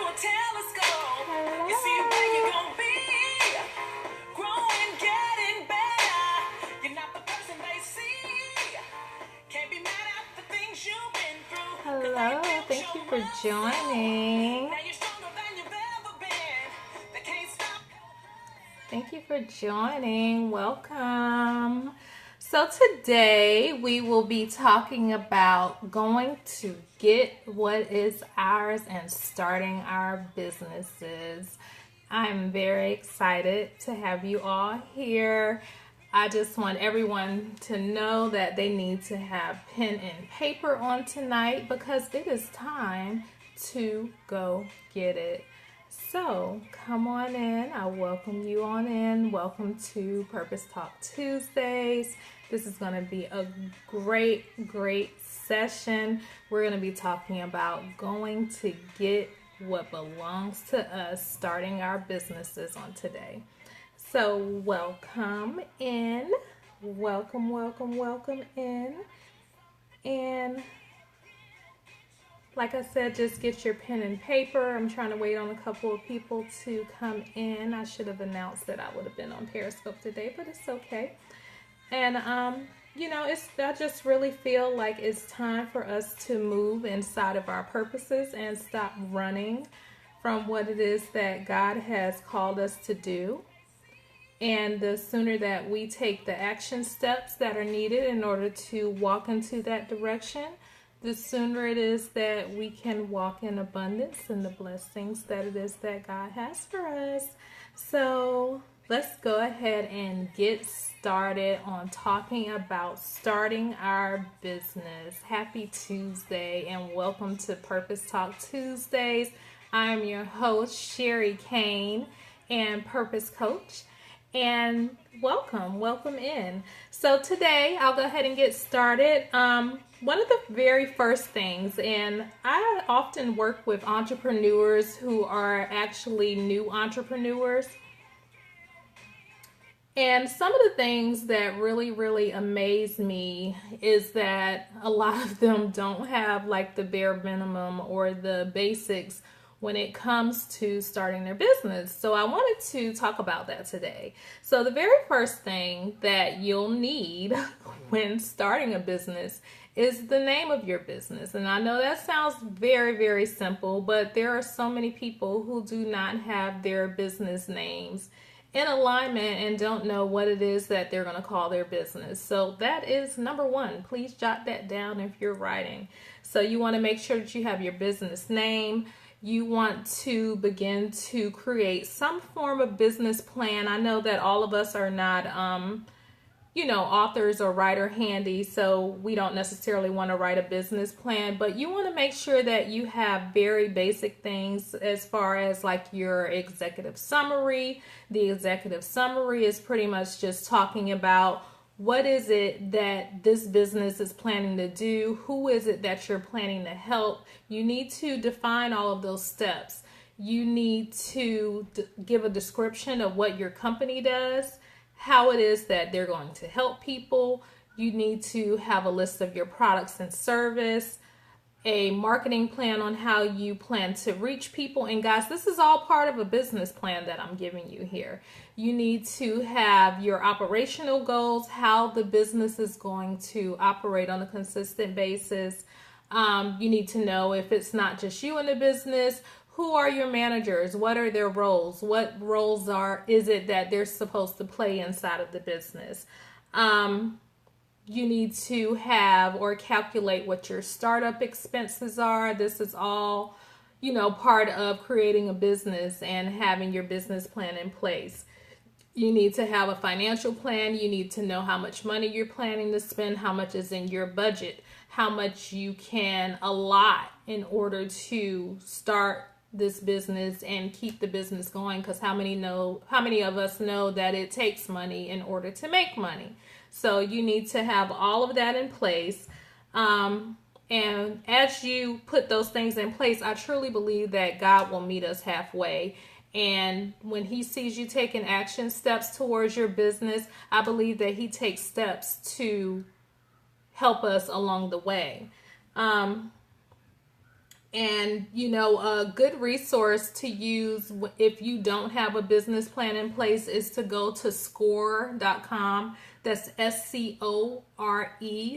a telescope. You see where you're gonna be. Growing, getting better. You're not the person they see. Can't be mad at the things you've been through. Hello, thank you for joining. Now you're stronger than you've ever been. They can't stop. Thank you for joining. Welcome. So today we will be talking about going to get what is ours and starting our businesses. I'm very excited to have you all here. I just want everyone to know that they need to have pen and paper on tonight because it is time to go get it. So come on in. I welcome you on in. Welcome to Purpose Talk Tuesdays. This is going to be a great session. We're going to be talking about going to get what belongs to us, starting our businesses on today. So welcome in. Welcome in. And like I said, just get your pen and paper. I'm trying to wait on a couple of people to come in. I should have announced that I would have been on Periscope today, but it's okay. And, I just really feel like it's time for us to move inside of our purposes and stop running from what it is that God has called us to do. And the sooner that we take the action steps that are needed in order to walk into that direction, the sooner it is that we can walk in abundance and the blessings that it is that God has for us. So let's go ahead and get started on talking about starting our business. Happy Tuesday and welcome to Purpose Talk Tuesdays. I am your host, Sherry Cain, and Purpose Coach. And welcome in. So today I'll go ahead and get started. One of the very first things, and I often work with entrepreneurs who are actually new entrepreneurs. And some of the things that really amaze me is that a lot of them don't have like the bare minimum or the basics when it comes to starting their business. So I wanted to talk about that today. So the very first thing that you'll need when starting a business is the name of your business. And I know that sounds very simple, but there are so many people who do not have their business names in alignment and don't know what it is that they're going to call their business. So that is number one. Please jot that down if you're writing. So you want to make sure that you have your business name. You want to begin to create some form of business plan. I know that all of us are not, authors or writer handy, so we don't necessarily want to write a business plan, but you want to make sure that you have very basic things as far as like your executive summary. The executive summary is pretty much just talking about what is it that this business is planning to do? Who is it that you're planning to help? You need to define all of those steps. You need to give a description of what your company does, how it is that they're going to help people. You need to have a list of your products and service, a marketing plan on how you plan to reach people. And guys, this is all part of a business plan that I'm giving you here. You need to have your operational goals, how the business is going to operate on a consistent basis. You need to know if it's not just you in the business, who are your managers? What are their roles? What roles is it that they're supposed to play inside of the business? You need to have or calculate what your startup expenses are. This is all, part of creating a business and having your business plan in place. You need to have a financial plan. You need to know how much money you're planning to spend, how much is in your budget, how much you can allot in order to start this business and keep the business going, because how many of us know that it takes money in order to make money. So you need to have all of that in place. And as you put those things in place, I truly believe that God will meet us halfway. And when he sees you taking action steps towards your business, I believe that he takes steps to help us along the way. And, a good resource to use if you don't have a business plan in place is to go to score.com. That's SCORE.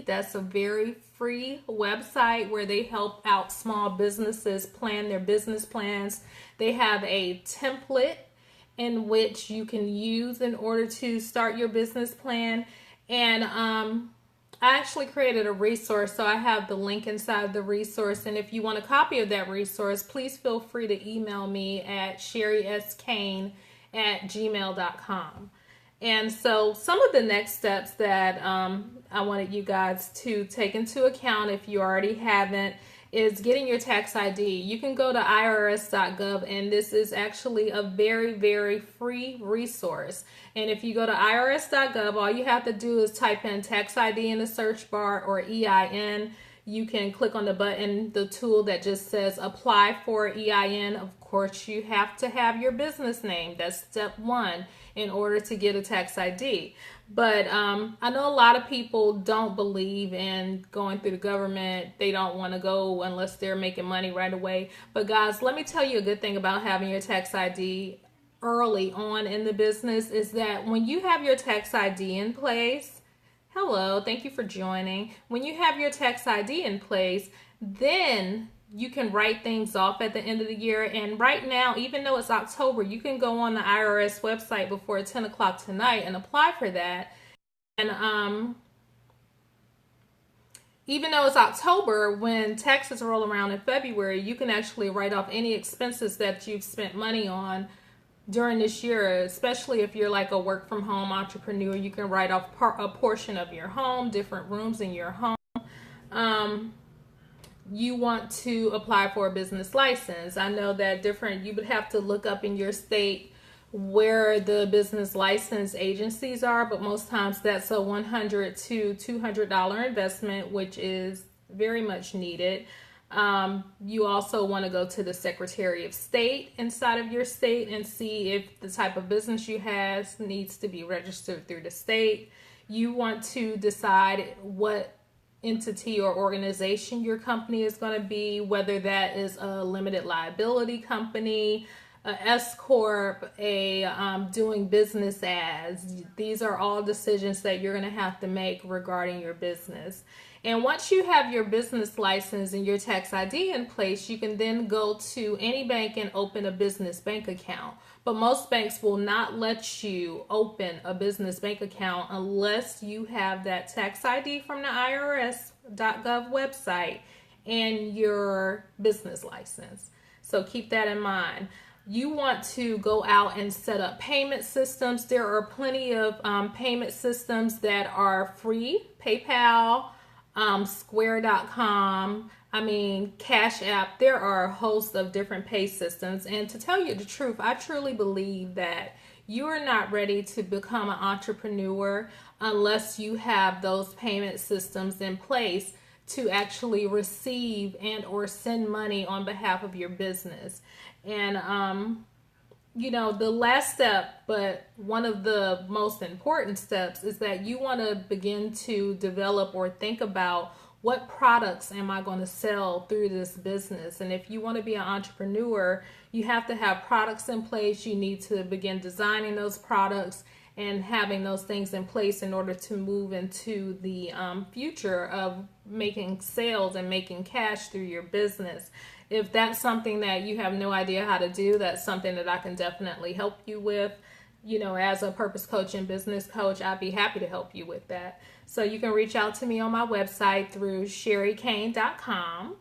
That's a very free website where they help out small businesses plan their business plans. They have a template in which you can use in order to start your business plan. And I actually created a resource, so I have the link inside the resource. And if you want a copy of that resource, please feel free to email me at sherrycain@gmail.com. And so some of the next steps that I wanted you guys to take into account, if you already haven't, is getting your tax ID. You can go to irs.gov, and this is actually a very, very free resource. And if you go to irs.gov, all you have to do is type in tax ID in the search bar or EIN. You can click on the button, the tool that just says apply for EIN. Of course, you have to have your business name. That's step one in order to get a tax ID. But I know a lot of people don't believe in going through the government. They don't want to go unless they're making money right away. But guys, let me tell you a good thing about having your tax ID early on in the business is that when you have your tax ID in place, hello, thank you for joining. When you have your tax ID in place, then you can write things off at the end of the year. And right now, even though it's October, you can go on the IRS website before 10 o'clock tonight and apply for that. And even though it's October, when taxes roll around in February, you can actually write off any expenses that you've spent money on during this year, especially if you're like a work from home entrepreneur. You can write off a portion of your home, different rooms in your home. You want to apply for a business license. I know that you would have to look up in your state where the business license agencies are, but most times that's a $100 to $200 investment, which is very much needed. You also want to go to the Secretary of State inside of your state and see if the type of business you have needs to be registered through the state. You want to decide what entity or organization your company is going to be, whether that is a limited liability company, a S corp, a doing business as. These are all decisions that you're going to have to make regarding your business. And once you have your business license and your tax ID in place, you can then go to any bank and open a business bank account. But most banks will not let you open a business bank account unless you have that tax ID from the IRS.gov website and your business license. So keep that in mind. You want to go out and set up payment systems. There are plenty of payment systems that are free. PayPal, Square.com, Cash App. There are a host of different pay systems. And to tell you the truth, I truly believe that you are not ready to become an entrepreneur unless you have those payment systems in place to actually receive and or send money on behalf of your business. And the last step, but one of the most important steps, is that you want to begin to develop or think about what products am I going to sell through this business. And if you want to be an entrepreneur, you have to have products in place. You need to begin designing those products and having those things in place in order to move into the future of making sales and making cash through your business. If that's something that you have no idea how to do, that's something that I can definitely help you with. As a purpose coach and business coach, I'd be happy to help you with that. So you can reach out to me on my website through sherrycain.com.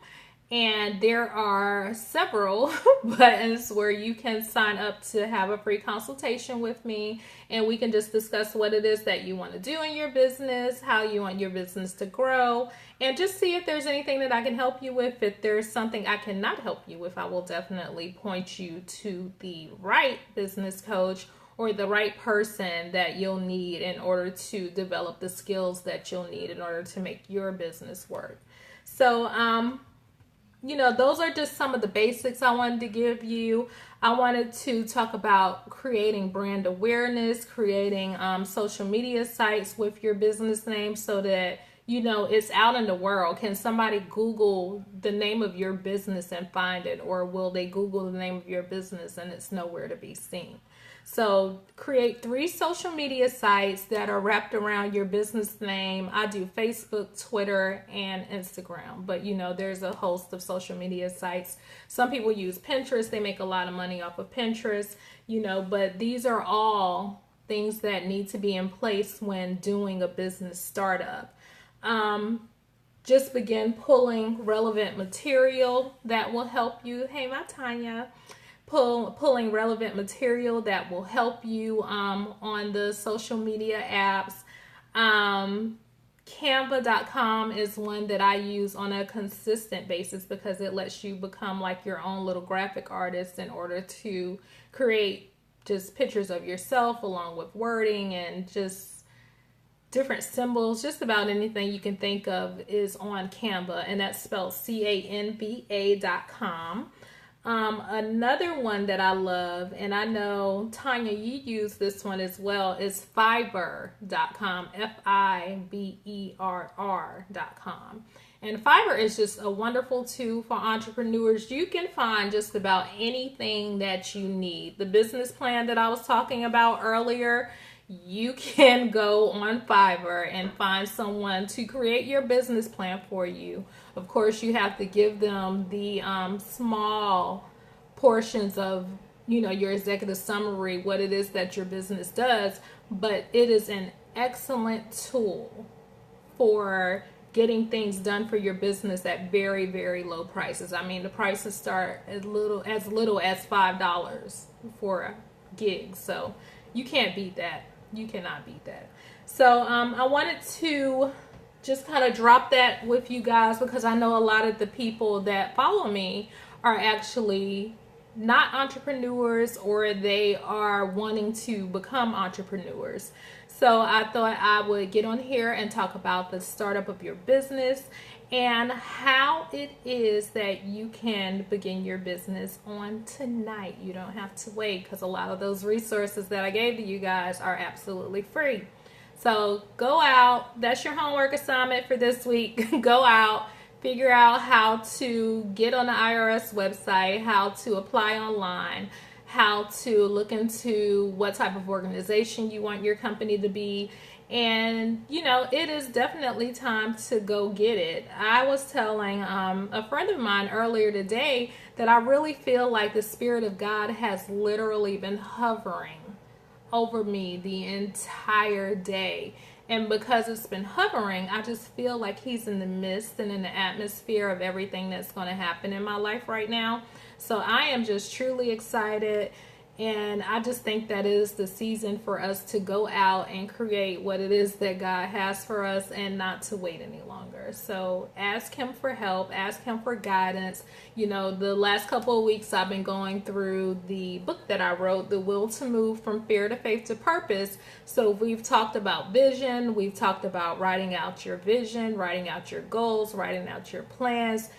And there are several buttons where you can sign up to have a free consultation with me, and we can just discuss what it is that you want to do in your business, how you want your business to grow, and just see if there's anything that I can help you with. If there's something I cannot help you with, I will definitely point you to the right business coach or the right person that you'll need in order to develop the skills that you'll need in order to make your business work. So, those are just some of the basics I wanted to give you. I wanted to talk about creating brand awareness, creating social media sites with your business name so that you know, it's out in the world. Can somebody Google the name of your business and find it? Or will they Google the name of your business and it's nowhere to be seen? So create 3 social media sites that are wrapped around your business name. I do Facebook, Twitter, and Instagram. But you know, there's a host of social media sites. Some people use Pinterest. They make a lot of money off of Pinterest, you know, but these are all things that need to be in place when doing a business startup. Just begin pulling relevant material that will help you. Hey, my Tanya. Pulling relevant material that will help you on the social media apps. Canva.com is one that I use on a consistent basis because it lets you become like your own little graphic artist in order to create just pictures of yourself along with wording and just different symbols. Just about anything you can think of is on Canva, and that's spelled Canva.com. Another one that I love, and I know Tanya, you use this one as well, is Fiverr.com, Fiverr.com. And Fiverr is just a wonderful tool for entrepreneurs. You can find just about anything that you need. The business plan that I was talking about earlier, you can go on Fiverr and find someone to create your business plan for you. Of course, you have to give them the small portions of, you know, your executive summary, what it is that your business does, but it is an excellent tool for getting things done for your business at very, very low prices. I mean, the prices start as little as $5 for a gig. So you can't beat that. You cannot beat that. So I wanted to just kind of drop that with you guys because I know a lot of the people that follow me are actually not entrepreneurs, or they are wanting to become entrepreneurs. So I thought I would get on here and talk about the startup of your business and how it is that you can begin your business on tonight. You don't have to wait because a lot of those resources that I gave to you guys are absolutely free. So go out. That's your homework assignment for this week. Go out, figure out how to get on the IRS website, how to apply online, how to look into what type of organization you want your company to be. And, you know, it is definitely time to go get it. I was telling a friend of mine earlier today that I really feel like the Spirit of God has literally been hovering over me the entire day. And because it's been hovering, I just feel like he's in the midst and in the atmosphere of everything that's going to happen in my life right now. So I am just truly excited. And I just think that is the season for us to go out and create what it is that God has for us and not to wait any longer. So ask him for help, ask him for guidance. You know, the last couple of weeks I've been going through the book that I wrote, The Will to Move from Fear to Faith to Purpose. So we've talked about vision, we've talked about writing out your vision, writing out your goals, writing out your plans,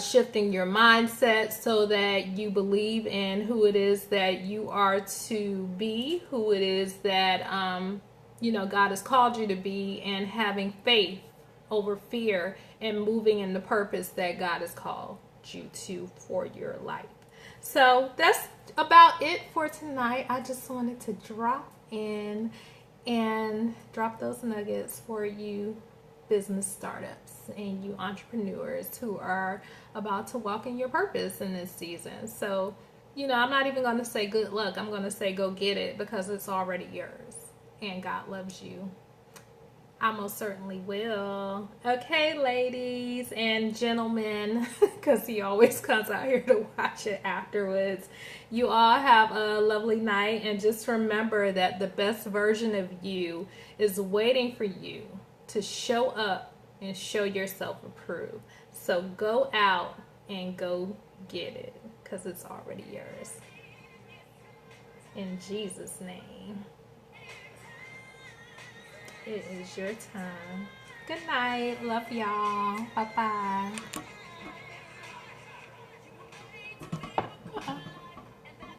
shifting your mindset so that you believe in who it is that you are to be, who it is that, you know, God has called you to be, and having faith over fear and moving in the purpose that God has called you to for your life. So that's about it for tonight. I just wanted to drop in and drop those nuggets for you business startups and you entrepreneurs who are about to walk in your purpose in this season. So, you know, I'm not even going to say good luck. I'm going to say go get it because it's already yours and God loves you. I most certainly will. Okay, ladies and gentlemen, because he always comes out here to watch it afterwards. You all have a lovely night, and just remember that the best version of you is waiting for you to show up and show yourself approved. So go out and go get it because it's already yours. In Jesus' name. It is your time. Good night. Love y'all. Bye-bye.